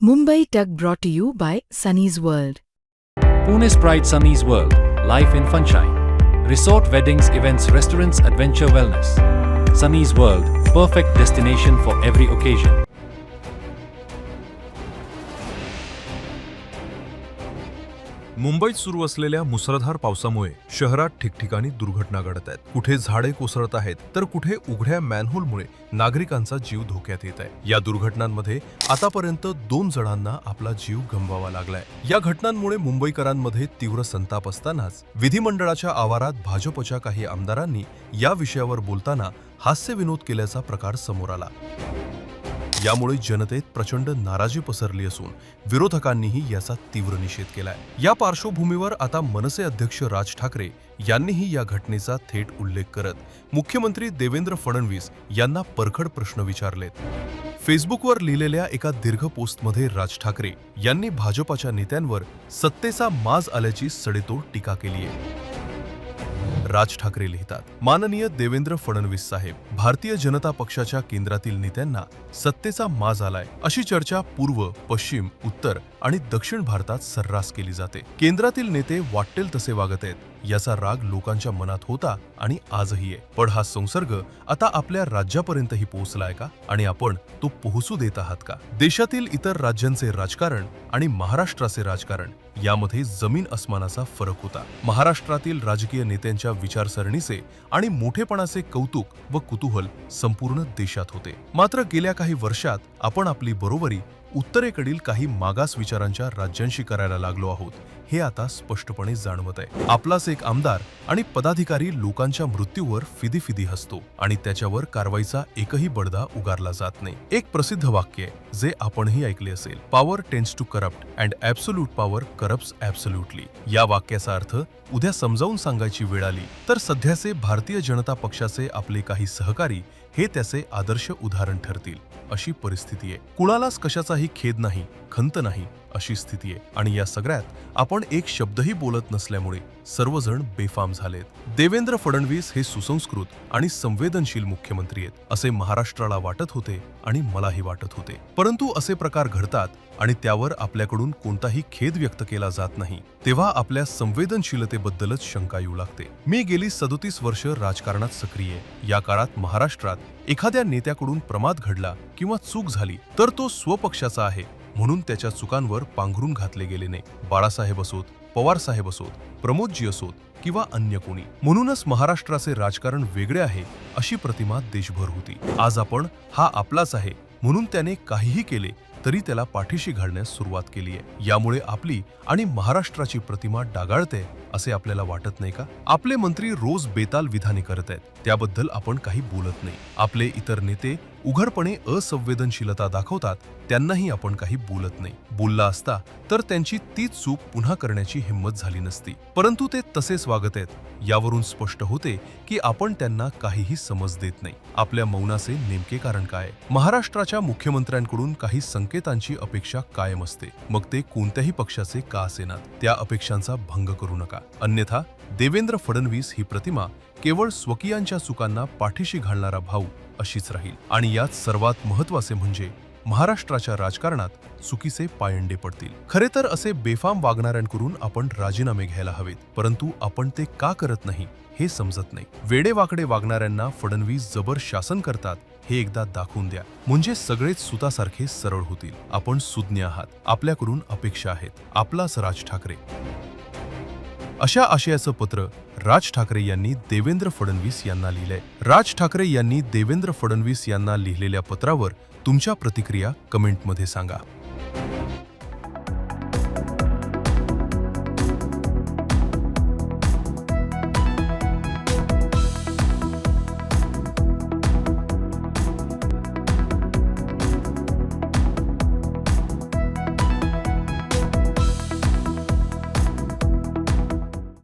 Mumbai Tug brought to you by Sunny's World. Pune's Pride Sunny's World, Life in Funshine. Resort weddings, events, restaurants, adventure wellness. Sunny's World, perfect destination for every occasion. मुंबईत सुरू असलेल्या मुसळधार पावसामुळे शहरात ठिकठिकाणी दुर्घटना घडत आहेत. कुठे झाडे कोसळत आहेत तर कुठे उघड्या मॅनहोलमुळे नागरिकांचा जीव धोक्यात येत आहे. या दुर्घटनांमध्ये आतापर्यंत 2 जणांना आपला जीव गमवावा लागलाय. या घटनांमुळे मुंबईकरांमध्ये तीव्र संताप असतानाच विधिमंडळाच्या आवारात भाजपच्या काही आमदारांनी या विषयावर बोलताना हास्यविनोद केल्याचा प्रकार समोर आला. यामुळे जनतेत प्रचंड नाराजी पसरली असून विरोधकांनीही याचा तीव्र निषेध केलाय. या पार्श्वभूमीवर आता मनसे अध्यक्ष राज ठाकरे यांनीही या घटनेचा थेट उल्लेख करत मुख्यमंत्री देवेंद्र फडणवीस यांना परखड प्रश्न विचारलेत. फेसबुकवर लिहिलेल्या एका दीर्घ पोस्टमध्ये राज ठाकरे यांनी भाजपाच्या नेत्यांवर सत्तेचा माज आल्याची सडेतोड टीका केली आहे. राज ठाकरे लिहितात, माननीय देवेंद्र फडणवीस साहेब, भारतीय जनता पक्षाच्या केंद्रातील नेत्यांना सत्तेचा माज आलाय अशी चर्चा पूर्व, पश्चिम, उत्तर आणि दक्षिण भारतात सर्रास केली जाते. केंद्रातील नेते वाटेल तसे वागत आहेत याचा राग लोकांच्या मनात होता आणि आजही आहे. पण हा संसर्ग आता आपल्या राज्यापर्यंतही पोहोचलाय का आणि आपण तो पोहोचू देत आहात का? देशातील इतर राज्यांचे राजकारण आणि महाराष्ट्राचे राजकारण यामध्ये जमीन अस्मानाचा फरक होता. महाराष्ट्रातील राजकीय नेत्यांच्या विचारसरणीचे आणि मोठेपणाचे कौतुक व कुतूहल संपूर्ण देशात होते. मात्र गेल्या काही वर्षात आपण आपली बरोबरी उत्तरेकडील काही मागास विचारांच्या राज्यांशी करायला लागलो आहोत हे आता स्पष्टपणे जाणवत आहे. आपलाच एक आमदार आणि पदाधिकारी लोकांच्या मृत्यूवर फिदी हसतो आणि त्याच्यावर कारवाईचा एकही बडगा उगारला जात नाही. एक प्रसिद्ध वाक्य आहे जे आपणही ऐकले असेल, power tends to corrupt and absolute power corrupts absolutely. या वाक्याचा अर्थ उद्या समजावून सांगायची वेळ आली तर सध्याचे भारतीय जनता पक्षाचे आपले काही सहकारी हे त्याचे आदर्श उदाहरण ठरतील अशी परिस्थिती आहे. कुणालाच कशाचाही खेद नाही, खंत नाही अशी स्थिती आहे आणि या सगळ्यात आपण एक शब्दही बोलत नसल्यामुळे सर्वजण बेफाम झालेत. देवेंद्र फडणवीस हे सुसंस्कृत आणि संवेदनशील मुख्यमंत्री आहेत असे महाराष्ट्राला वाटत होते आणि मलाही वाटत होते. परंतु असे प्रकार घडतात आणि त्यावर आपल्याकडून कोणताही खेद व्यक्त केला जात नाही तेव्हा आपल्या संवेदनशीलतेबद्दलच शंका येऊ लागते. मी गेली 37 वर्ष राजकारणात सक्रिय आहे. या काळात महाराष्ट्रात एखाद्या नेत्याकडून प्रमाद घडला किंवा चूक झाली तर तो स्वपक्षाचा आहे म्हणून त्याच्या चुकांवर पांघरून घातले गेले नाही. बाळासाहेब असोत, पवार साहेब असोत, प्रमोदजी असोत किंवा अन्य कोणी. म्हणूनच महाराष्ट्राचे राजकारण वेगळे आहे अशी प्रतिमा देशभर होती. आज आपण हा आपलाच आहे म्हणून त्याने काहीही केले तरी त्याला पाठीशी घालण्यास सुरुवात केली आहे. यामुळे आपली आणि महाराष्ट्राची प्रतिमा डागाळते असे आपल्याला वाटत नाही का? आपले मंत्री रोज बेताल विधाने करत आहेत त्याबद्दल आपण काही बोलत नाही. आपले इतर नेते उघडपणे असंवेदनशीलता दाखवतात त्यांनाही आपण काही बोलत नाही. बोलला असता तर त्यांची तीच चूक पुन्हा करण्याची हिंमत झाली नसती. परंतु ते तसेच वागत आहेत. यावरून स्पष्ट होते की आपण त्यांना काहीही समज देत नाही. आपल्या मौनाचे नेमके कारण काय? महाराष्ट्राच्या मुख्यमंत्र्यांकडून काही संकेतांची अपेक्षा कायम असते, मग ते कोणत्याही पक्षाचे का असेनात. त्या अपेक्षांचा भंग करू नका, अन्यथा देवेंद्र फडणवीस ही प्रतिमा केवळ स्वकीयांच्या चुकांना पाठीशी घालणारा भाऊ अशीच राहील. आणि यात सर्वात महत्त्वाचे म्हणजे महाराष्ट्राच्या राजकारणात चुकीचे पायंडे पडतील. खरे तर असे बेफाम वागणाऱ्यांकडून आपण राजीनामे घ्यायला हवेत, परंतु आपण ते का करत नाही हे समजत नाही. वेडेवाकडे वागणाऱ्यांना फडणवीस जबर शासन करतात हे एकदा दाखवून द्या म्हणजे सगळेच सुतासारखे सरळ होतील. आपण सुज्ञ आहात, आपल्याकडून अपेक्षा आहेत. आपलाच राज ठाकरे. अशा आशयाचं पत्र राज ठाकरे यांनी देवेंद्र फडणवीस यांना लिहिलंय. राज ठाकरे यांनी देवेंद्र फडणवीस यांना लिहिलेल्या पत्रावर तुमच्या प्रतिक्रिया कमेंटमध्ये सांगा.